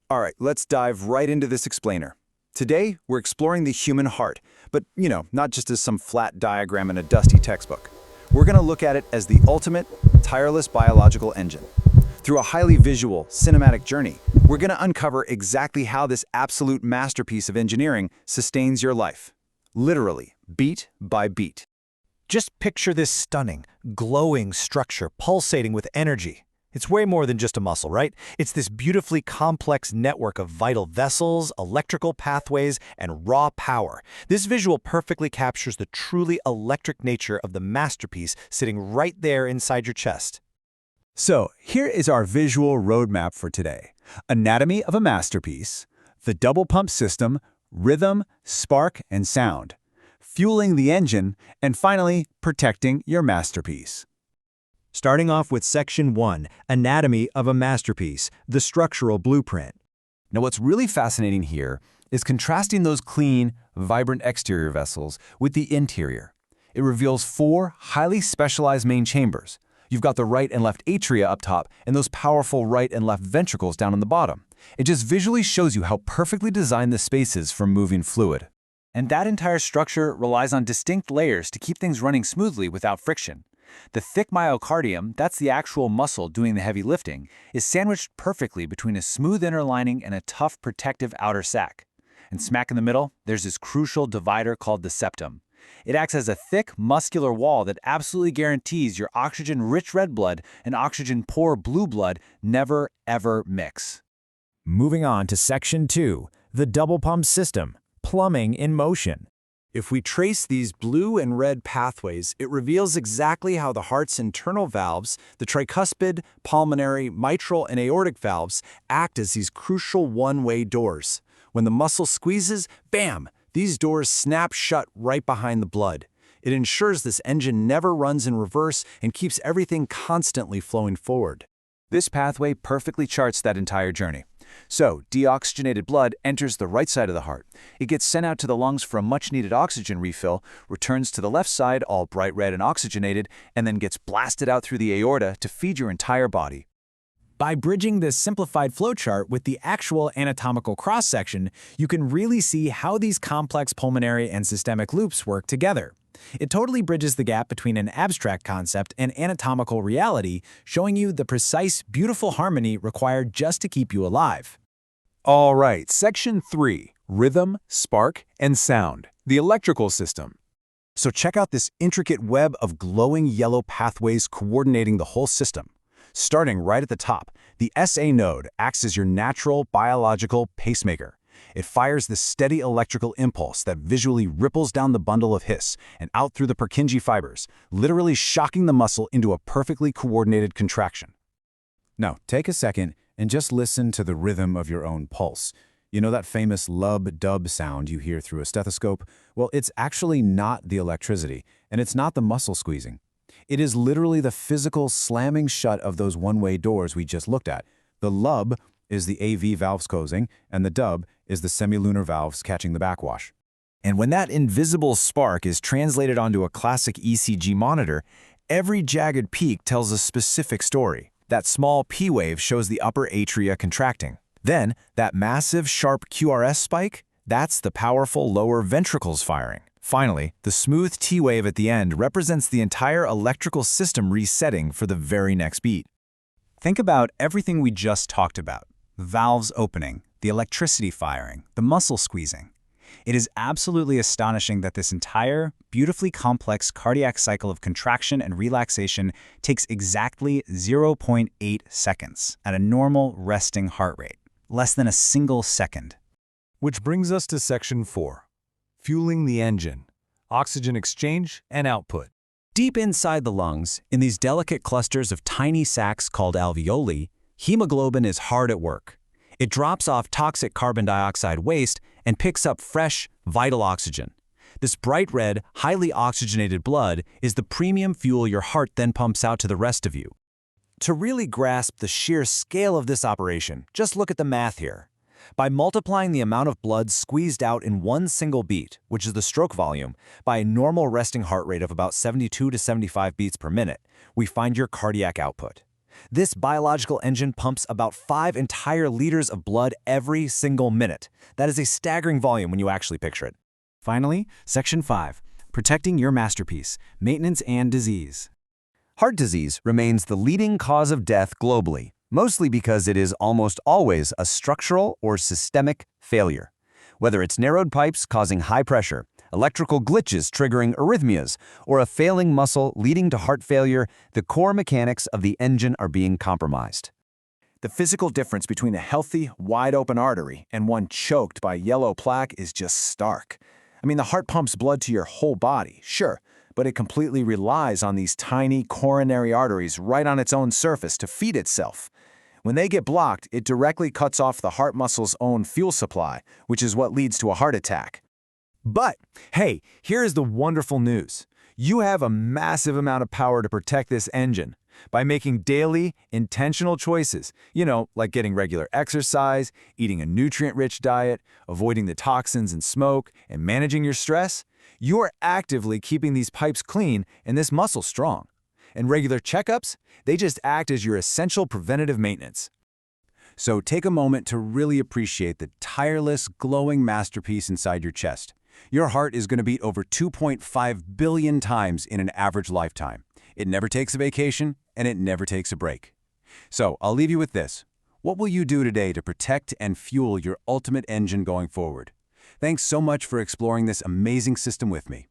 All right, let's dive right into this explainer. Today, we're exploring the human heart, but, not just as some flat diagram in a dusty textbook. We're going to look at it as the ultimate, tireless biological engine. Through a highly visual, cinematic journey, we're going to uncover exactly how this absolute masterpiece of engineering sustains your life. Literally, beat by beat. Just picture this stunning, glowing structure pulsating with energy. It's way more than just a muscle, right? It's this beautifully complex network of vital vessels, electrical pathways, and raw power. This visual perfectly captures the truly electric nature of the masterpiece sitting right there inside your chest. So, here is our visual roadmap for today. Anatomy of a masterpiece, the double pump system, rhythm, spark, and sound, fueling the engine, and finally, protecting your masterpiece. Starting off with Section 1, Anatomy of a Masterpiece, the structural blueprint. Now, what's really fascinating here is contrasting those clean, vibrant exterior vessels with the interior. It reveals 4 highly specialized main chambers. You've got the right and left atria up top and those powerful right and left ventricles down on the bottom. It just visually shows you how perfectly designed the space is for moving fluid. And that entire structure relies on distinct layers to keep things running smoothly without friction. The thick myocardium, that's the actual muscle doing the heavy lifting, is sandwiched perfectly between a smooth inner lining and a tough protective outer sac. And smack in the middle, there's this crucial divider called the septum. It acts as a thick, muscular wall that absolutely guarantees your oxygen-rich red blood and oxygen-poor blue blood never, ever mix. Moving on to Section 2, the double pump system, plumbing in motion. If we trace these blue and red pathways, it reveals exactly how the heart's internal valves, the tricuspid, pulmonary, mitral, and aortic valves, act as these crucial one-way doors. When the muscle squeezes, bam! These doors snap shut right behind the blood. It ensures this engine never runs in reverse and keeps everything constantly flowing forward. This pathway perfectly charts that entire journey. So, deoxygenated blood enters the right side of the heart. It gets sent out to the lungs for a much-needed oxygen refill, returns to the left side all bright red and oxygenated, and then gets blasted out through the aorta to feed your entire body. By bridging this simplified flowchart with the actual anatomical cross-section, you can really see how these complex pulmonary and systemic loops work together. It totally bridges the gap between an abstract concept and anatomical reality, showing you the precise, beautiful harmony required just to keep you alive. All right, Section 3, Rhythm, Spark, and Sound, the electrical system. So check out this intricate web of glowing yellow pathways coordinating the whole system. Starting right at the top, the SA node acts as your natural biological pacemaker. It fires the steady electrical impulse that visually ripples down the bundle of His and out through the Purkinje fibers, literally shocking the muscle into a perfectly coordinated contraction. Now, take a second and just listen to the rhythm of your own pulse. You know that famous lub-dub sound you hear through a stethoscope? Well, it's actually not the electricity, and it's not the muscle squeezing. It is literally the physical slamming shut of those one-way doors we just looked at. The lub is the AV valves closing, and the dub is the semilunar valves catching the backwash. And when that invisible spark is translated onto a classic ECG monitor, every jagged peak tells a specific story. That small P wave shows the upper atria contracting. Then, that massive, sharp QRS spike, that's the powerful lower ventricles firing. Finally, the smooth T wave at the end represents the entire electrical system resetting for the very next beat. Think about everything we just talked about. The valves opening, the electricity firing, the muscle squeezing. It is absolutely astonishing that this entire, beautifully complex cardiac cycle of contraction and relaxation takes exactly 0.8 seconds at a normal resting heart rate, less than a single second. Which brings us to Section 4, Fueling the engine, oxygen exchange and output. Deep inside the lungs, in these delicate clusters of tiny sacs called alveoli, hemoglobin is hard at work. It drops off toxic carbon dioxide waste and picks up fresh, vital oxygen. This bright red, highly oxygenated blood is the premium fuel your heart then pumps out to the rest of you. To really grasp the sheer scale of this operation, just look at the math here. By multiplying the amount of blood squeezed out in one single beat, which is the stroke volume, by a normal resting heart rate of about 72 to 75 beats per minute, we find your cardiac output. This biological engine pumps about 5 entire liters of blood every single minute. That is a staggering volume when you actually picture it. Finally, Section 5, protecting your masterpiece, maintenance and disease. Heart disease remains the leading cause of death globally, mostly because it is almost always a structural or systemic failure. Whether it's narrowed pipes causing high pressure, electrical glitches triggering arrhythmias, or a failing muscle leading to heart failure, the core mechanics of the engine are being compromised. The physical difference between a healthy, wide-open artery and one choked by yellow plaque is just stark. I mean, the heart pumps blood to your whole body, sure, but it completely relies on these tiny coronary arteries right on its own surface to feed itself. When they get blocked, it directly cuts off the heart muscle's own fuel supply, which is what leads to a heart attack. But, hey, here is the wonderful news. You have a massive amount of power to protect this engine by making daily, intentional choices, like getting regular exercise, eating a nutrient-rich diet, avoiding the toxins and smoke, and managing your stress. You are actively keeping these pipes clean and this muscle strong. And regular checkups, they just act as your essential preventative maintenance. So take a moment to really appreciate the tireless, glowing masterpiece inside your chest. Your heart is going to beat over 2.5 billion times in an average lifetime. It never takes a vacation, and it never takes a break. So I'll leave you with this. What will you do today to protect and fuel your ultimate engine going forward? Thanks so much for exploring this amazing system with me.